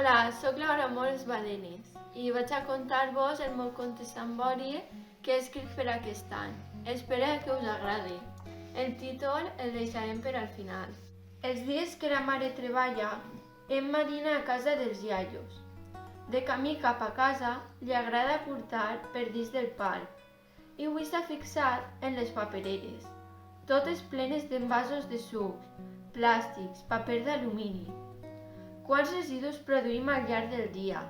Hola, sóc Laura Moles Badenes i vaig a contar-vos el meu conte Sambori que he escrit per aquest any. Espero que us agradi. El títol el deixarem per al final. Els dies que la mare treballa, Emma dina a casa dels iaios. De camí cap a casa, li agrada portar per dins del parc i avui s'ha fixat en les papereres, totes plenes d'envasos de sucs, plàstics, paper d'alumini. Quants residus produïm al llarg del dia,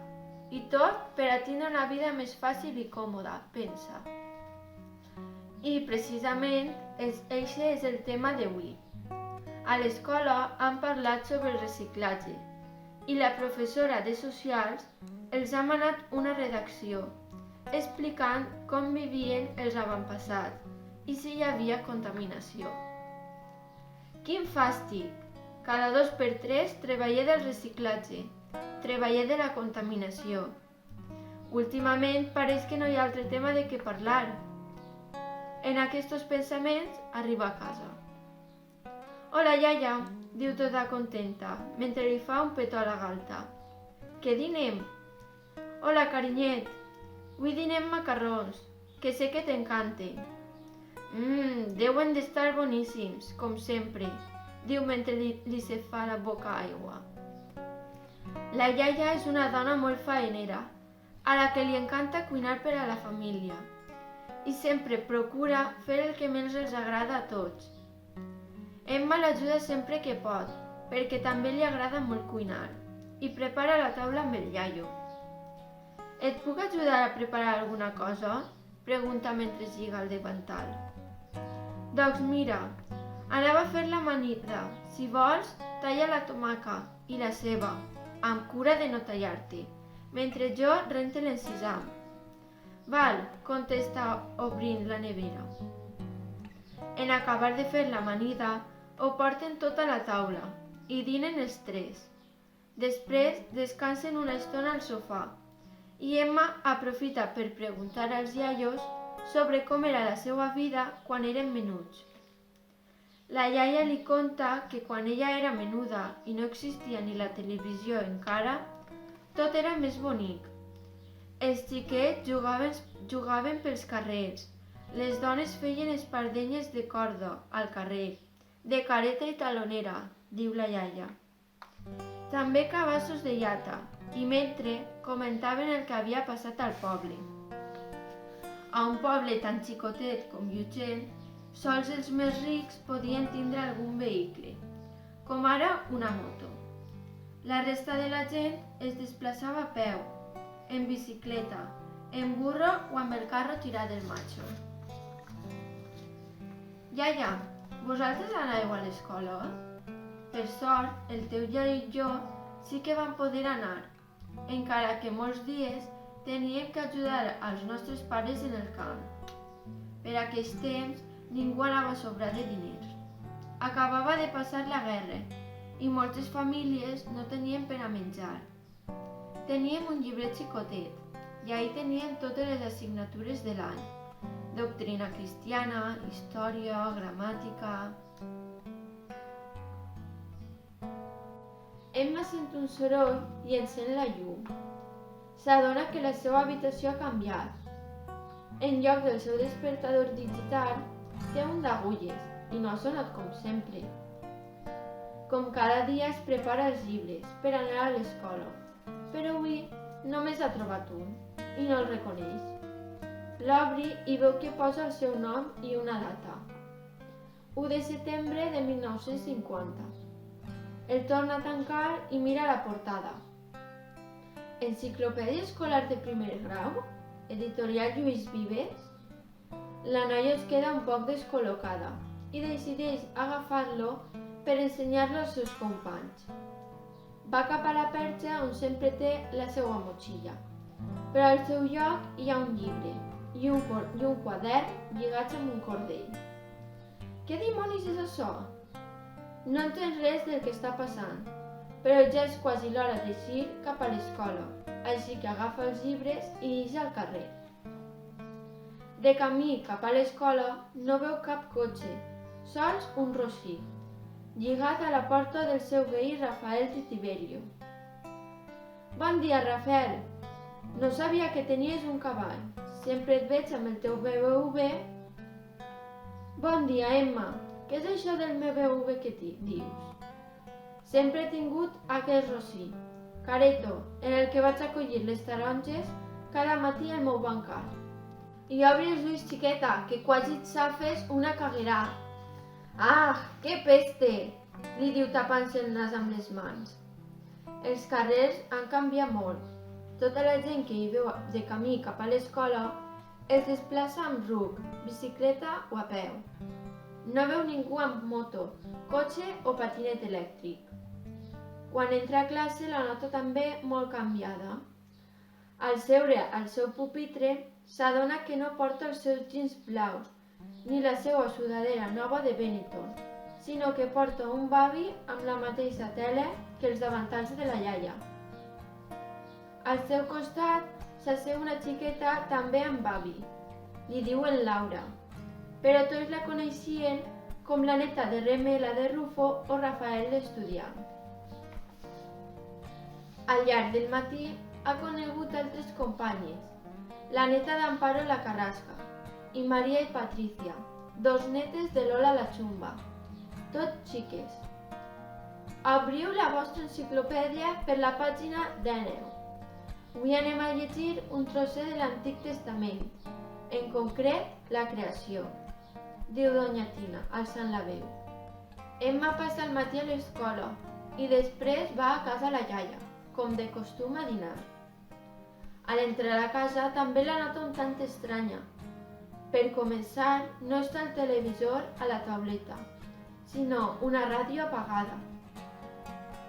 i tot per a tindre una vida més fàcil i còmoda, pensa. I precisament eixe és el tema d'avui. A l'escola han parlat sobre el reciclatge i la professora de socials els ha manat una redacció explicant com vivien els avantpassats i si hi havia contaminació. Quin fàstic! Cada 2 per 3 treballé del reciclatge, treballé de la contaminació. Últimament pareix que no hi ha altre tema de què parlar. En aquests pensaments arriba a casa. Hola, iaia, diu tota contenta, mentre li fa un petó a la galta. Què dinem? Hola, carinyet, avui dinem macarrons, que sé que t'encanten. Deuen d'estar boníssims, com sempre, diu mentre li se fa la boca aigua. La iaia és una dona molt faenera, a la que li encanta cuinar per a la família i sempre procura fer el que més els agrada a tots. Emma l'ajuda sempre que pot, perquè també li agrada molt cuinar i prepara la taula amb el iaio. Et puc ajudar a preparar alguna cosa? Pregunta mentre lliga el davantal. Doncs mira, anava a fer l'amanida. Si vols, talla la tomaca i la ceba, amb cura de no tallar-te, mentre jo rente l'encisam. Val, contesta obrint la nevera. En acabar de fer l'amanida, ho porten tot a la taula i dinen els 3. Després descansen una estona al sofà i Emma aprofita per preguntar als iaios sobre com era la seva vida quan eren menuts. La iaia li conta que quan ella era menuda i no existia ni la televisió encara, tot era més bonic. Els xiquets jugaven pels carrers, les dones feien espardenyes de corda al carrer, de careta i talonera, diu la iaia. També cabassos de llata, i mentre comentaven el que havia passat al poble. A un poble tan xicotet com Llutxent, sols els més rics podien tindre algun vehicle, com ara una moto. La resta de la gent es desplaçava a peu, en bicicleta, en burro o amb el carro tirat del macho. Iaia, vosaltres anàveu a l'escola? Per sort, el teu iaio i jo sí que vam poder anar, encara que molts dies teníem que ajudar als nostres pares en el camp. Per aquells temps, ningú anava a sobrar de diners. Acabava de passar la guerra i moltes famílies no tenien per a menjar. Teníem un llibret xicotet i ahí teníem totes les assignatures de l'any. Doctrina cristiana, història, gramàtica... Emma sent un soroll i encén la llum. S'adona que la seva habitació ha canviat. En lloc del seu despertador digital, té un d'agulles i no ha sonat com sempre. Com cada dia es prepara els llibres per anar a l'escola, però avui només ha trobat un i no el reconeix. L'obri i veu que posa el seu nom i una data. 1 de setembre de 1950. El torna a tancar i mira la portada. Enciclopèdia escolar de primer grau? Editorial Lluís Vives? La noia es queda un poc descol·locada i decideix agafar-lo per ensenyar-lo als seus companys. Va cap a la perxa on sempre té la seva motxilla, però al seu lloc hi ha un llibre i un quadern lligats amb un cordell. Què dimonis és això? No entens res del que està passant, però ja és quasi l'hora d'eixir cap a l'escola, així que agafa els llibres i ix al carrer. De camí cap a l'escola no veu cap cotxe, sols un rossí, lligat a la porta del seu veí Rafael de Tiberio. Bon dia, Rafael. No sabia que tenies un cavall. Sempre et veig amb el teu BBV. Bon dia, Emma. Què és això del meu BBV que dius? Sempre he tingut aquest rossí, careto, en el que vaig a collir les taronges cada matí al meu bancal. I obre els ulls, xiqueta, que quasi et safes una caguerà. Ah, que peste! Li diu tapant-se el nas amb les mans. Els carrers han canviat molt. Tota la gent que hi veu de camí cap a l'escola es desplaça amb ruc, bicicleta o a peu. No veu ningú amb moto, cotxe o patinet elèctric. Quan entra a classe la nota també molt canviada. Al seure al seu pupitre s'adona que no porta els seus jeans blaus ni la seva sudadera nova de Benetton, sinó que porta un babi amb la mateixa tela que els davantals de la iaia. Al seu costat s'asseu una xiqueta també amb babi. Li diuen Laura, però tots la coneixien com la neta de Remela de Rufo o Rafael l'estudiant. Al llarg del matí ha conegut altres companyes, la neta d'Amparo la Carrasca i Maria i Patricia, dos netes de Lola la Xumba, tot xiques. Obriu la vostra enciclopèdia per la pàgina 19. Avui anem a llegir un trosset de l'Antic Testament, en concret la creació, diu Doña Tina, alçant la veu. Emma passa el matí a l'escola i després va a casa la iaia, com de costum a dinar. A l'entrar a la casa també la nota un tant estranya. Per començar, no està el televisor a la tauleta, sinó una ràdio apagada.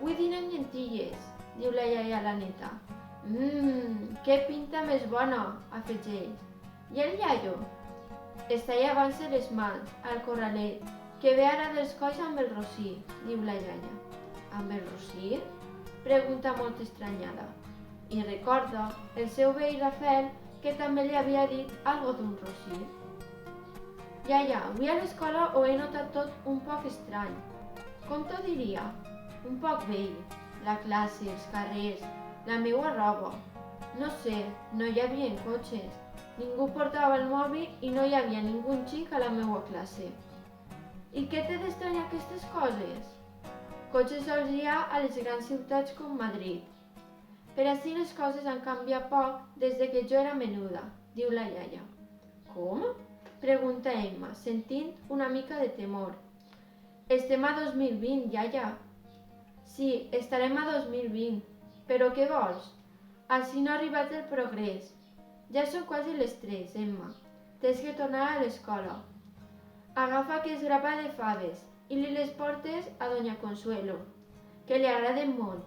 Avui dinem llentilles, diu la iaia a la neta. Que pinta més bona, afegeix. I el iaio? Està llavant-se les mans, al corralet, que ve ara dels colls amb el rossí, diu la iaia. Amb el rossí? Pregunta molt estranyada. I recorda el seu veí Rafael, que també li havia dit algo d'un rossí. Iaia, avui a l'escola ho he notat tot un poc estrany. Com t'ho diria? Un poc vell. La classe, els carrers, la meua roba. No sé, no hi havia cotxes. Ningú portava el mòbil i no hi havia ningú xic a la meua classe. I què té d'estrany aquestes coses? Cotxes sols hi ha a les grans ciutats com Madrid. Per així les coses han canviat poc des de que jo era menuda, diu la iaia. Com? Pregunta Emma, sentint una mica de temor. Estem a 2020, iaia. Sí, estarem a 2020. Però què vols? Així no ha arribat el progrés. Ja són quasi les 3, Emma. Tens que tornar a l'escola. Agafa aquest grapat de faves i li les portes a Doña Consuelo, que li agraden molt,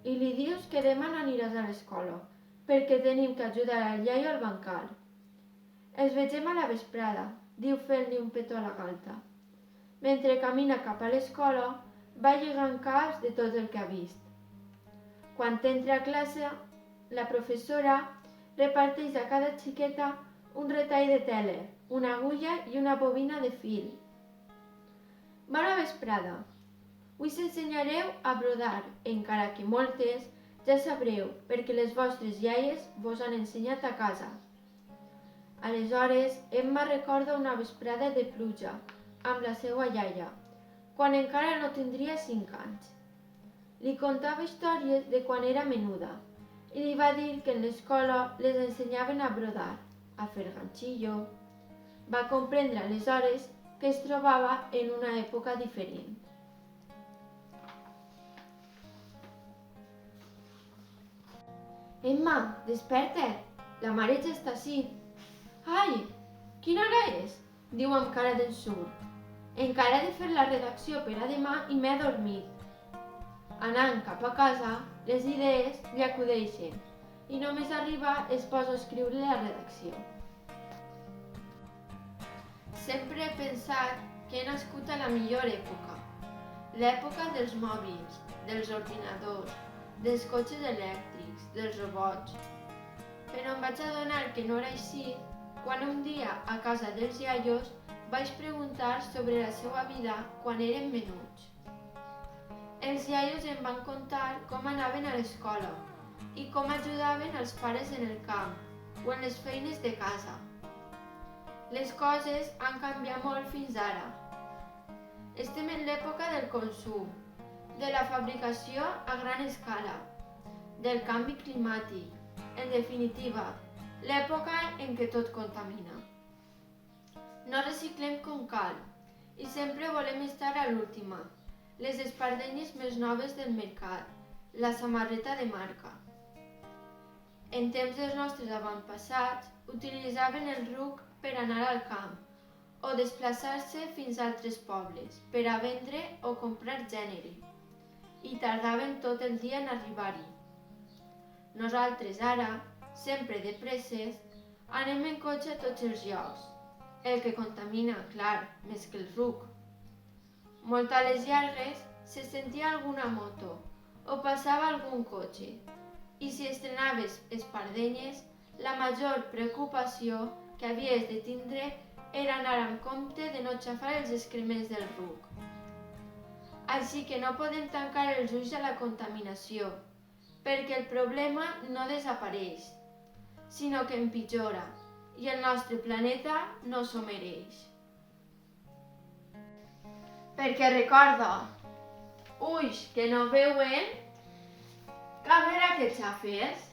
i li dius que demà no aniràs a l'escola, perquè tenim que ajudar al iaio al bancal. Els vegem a la vesprada, diu fent-li un petó a la galta. Mentre camina cap a l'escola, va lligant caps de tot el que ha vist. Quan entra a classe, la professora reparteix a cada xiqueta un retall de tele, una agulla i una bobina de fil. Bona vesprada. Avui s'ensenyareu a brodar, encara que moltes ja sabreu, perquè les vostres iaies vos han ensenyat a casa. Aleshores, Emma recorda una vesprada de pluja amb la seva iaia, quan encara no tindria 5 anys. Li contava històries de quan era menuda i li va dir que en l'escola les ensenyaven a brodar, a fer ganxillo. Va comprendre aleshores que es trobava en una època diferent. Emma, desperta't! La mare ja està ací. Ai, quina hora és? Diu amb cara d'ensurt. Encara he de fer la redacció per a demà i m'he adormit. Anant cap a casa, les idees li acudeixen i només arribar es posa a escriure la redacció. Sempre he pensat que he nascut a la millor època, l'època dels mòbils, dels ordinadors, dels cotxes elèctrics, dels robots. Però em vaig adonar que no era així quan un dia a casa dels iaios vaig preguntar sobre la seva vida quan eren menuts. Els iaios em van contar com anaven a l'escola i com ajudaven els pares en el camp o en les feines de casa. Les coses han canviat molt fins ara. Estem en l'època del consum, de la fabricació a gran escala, del canvi climàtic, en definitiva, l'època en què tot contamina. No reciclem com cal i sempre volem estar a l'última, les espardenyes més noves del mercat, la samarreta de marca. En temps dels nostres avantpassats, utilitzaven el ruc per anar al camp o desplaçar-se fins a altres pobles per a vendre o comprar gènere i tardaven tot el dia en arribar-hi. Nosaltres ara, sempre de presses, anem en cotxe a tots els llocs, el que contamina, clar, més que el ruc. Molt a les llargues se sentia alguna moto o passava algun cotxe i si estrenaves espardenyes, la major preocupació que havies de tindre era anar amb compte de no xafar els excrements del ruc. Així que no podem tancar els ulls a la contaminació, perquè el problema no desapareix, sinó que empitjora i el nostre planeta no s'ho mereix. Perquè recorda, ulls que no veuen, càmera que xafes.